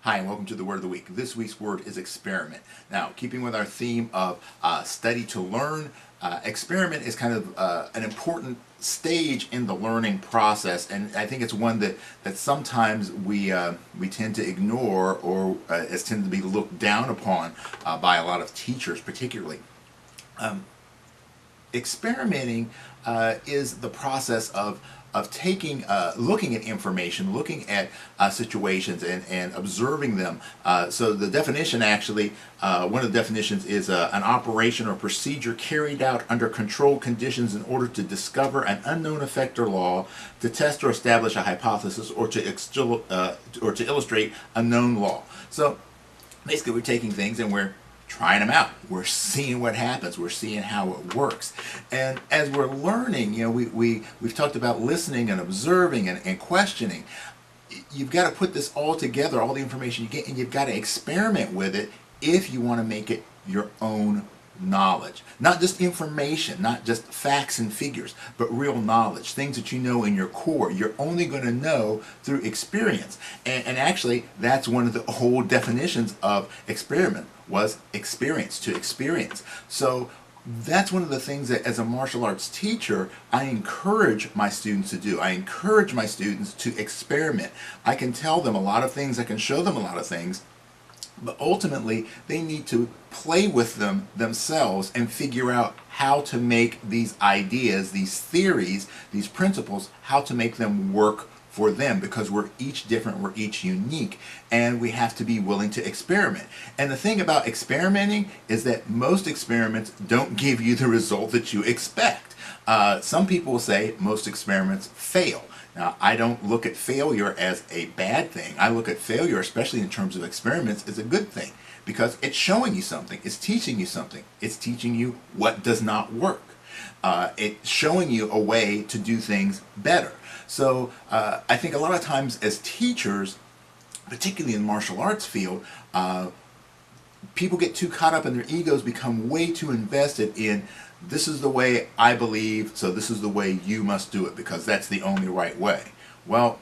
Hi, and welcome to the Word of the Week. This week's word is experiment. Now, keeping with our theme of study to learn, experiment is kind of an important stage in the learning process, and I think it's one that sometimes we tend to ignore, or is tend to be looked down upon by a lot of teachers, particularly. Experimenting is the process of taking, looking at information, looking at situations, and observing them. So the definition actually, one of the definitions is an operation or procedure carried out under controlled conditions in order to discover an unknown effect or law, to test or establish a hypothesis, or to illustrate a known law. So basically we're taking things and we're trying them out. We're seeing what happens. We're seeing how it works. And as we're learning, you know, we've talked about listening and observing and questioning. You've got to put this all together, all the information you get, and you've got to experiment with it if you want to make it your own knowledge. Not just information, not just facts and figures, but real knowledge, things that you know in your core. You're only going to know through experience. And actually, that's one of the whole definitions of experiment, was experience, to experience. So that's one of the things that as a martial arts teacher I encourage my students to do. I encourage my students to experiment. I can tell them a lot of things, I can show them a lot of things, but ultimately they need to play with them themselves and figure out how to make these ideas, these theories, these principles, how to make them work for them, because we're each different, we're each unique, and we have to be willing to experiment. And the thing about experimenting is that most experiments don't give you the result that you expect. Some people will say most experiments fail. Now, I don't look at failure as a bad thing. I look at failure, especially in terms of experiments, as a good thing, because it's showing you something, it's teaching you something, it's teaching you what does not work. It's showing you a way to do things better. So I think a lot of times as teachers, particularly in the martial arts field, people get too caught up in their egos, become way too invested in, this is the way I believe, so this is the way you must do it, because that's the only right way. Well,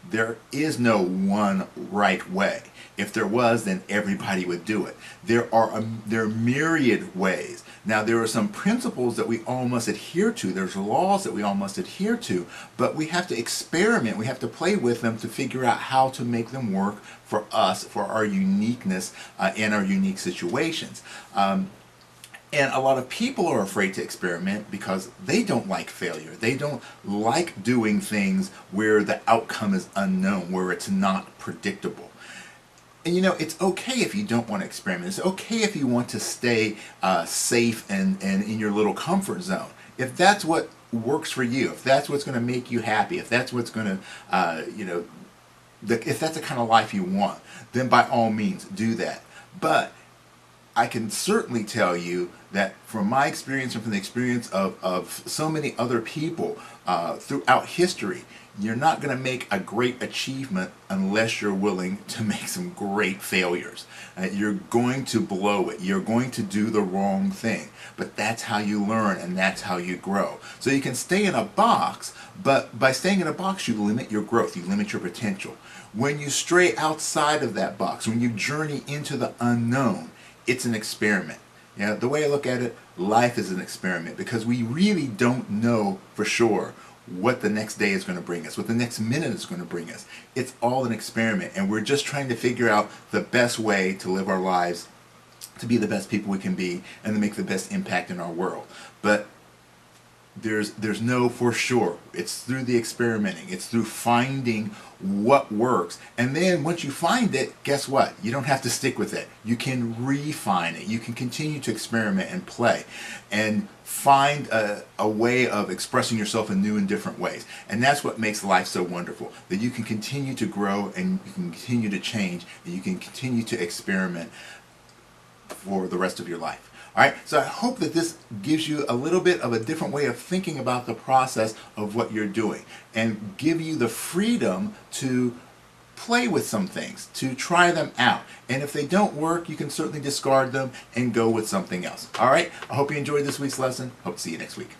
there is no one right way. If there was, then everybody would do it. There are myriad ways. Now, there are some principles that we all must adhere to. There's laws that we all must adhere to, but we have to experiment. We have to play with them to figure out how to make them work for us, for our uniqueness in our unique situations. And a lot of people are afraid to experiment because they don't like failure. They don't like doing things where the outcome is unknown, where it's not predictable. And you know, it's okay if you don't want to experiment. It's okay if you want to stay safe and in your little comfort zone. If that's what works for you, if that's what's going to make you happy, if that's what's going to, if that's the kind of life you want, then by all means do that. But I can certainly tell you that from my experience and from the experience of so many other people throughout history, you're not going to make a great achievement unless you're willing to make some great failures. You're going to blow it. You're going to do the wrong thing. But that's how you learn, and that's how you grow. So you can stay in a box, but by staying in a box, you limit your growth. You limit your potential. When you stray outside of that box, when you journey into the unknown, it's an experiment. You know, the way I look at it, life is an experiment, because we really don't know for sure what the next day is going to bring us, what the next minute is going to bring us. It's all an experiment, and we're just trying to figure out the best way to live our lives, to be the best people we can be, and to make the best impact in our world. But there's no for sure. It's through the experimenting. It's through finding what works. And then once you find it, guess what? You don't have to stick with it. You can refine it. You can continue to experiment and play and find a way of expressing yourself in new and different ways. And that's what makes life so wonderful, that you can continue to grow, and you can continue to change, and you can continue to experiment for the rest of your life. Alright, so I hope that this gives you a little bit of a different way of thinking about the process of what you're doing, and give you the freedom to play with some things, to try them out. And if they don't work, you can certainly discard them and go with something else. Alright, I hope you enjoyed this week's lesson. Hope to see you next week.